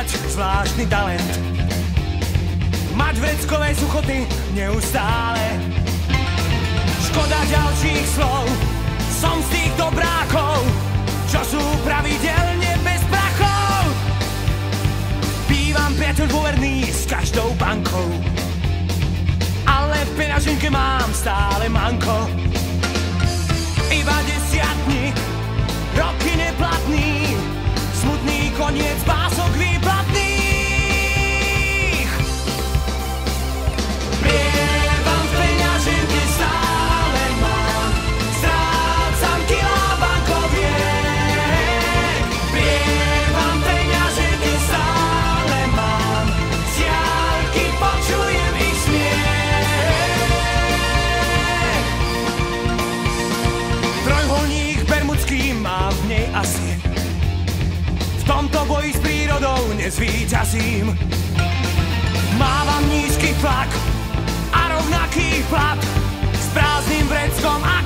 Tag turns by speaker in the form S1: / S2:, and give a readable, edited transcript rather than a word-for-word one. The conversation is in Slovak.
S1: mať zvláštny talent. Mať vreckové suchoty neustále. Škoda ďalších slov, som z tých dobrákov, čo sú pravidelne bez prachov. Bývam priateľ dôverný s každou bankou, ale v peňaženke mám stále manko. Iba desiatník, roky neplatný, smutný koniec pások výplatných. Prievam v peňaženke stále mám, strácam kilá bankoviek. Prievam v peňaženke stále mám, z diaľky počujem ich smiech. Trojholník bermudský mám v nej asi, v tomto boji s prírodou nezvíťazím. Mávam nízky tlak a rovnaký plat, s prázdnym vreckom a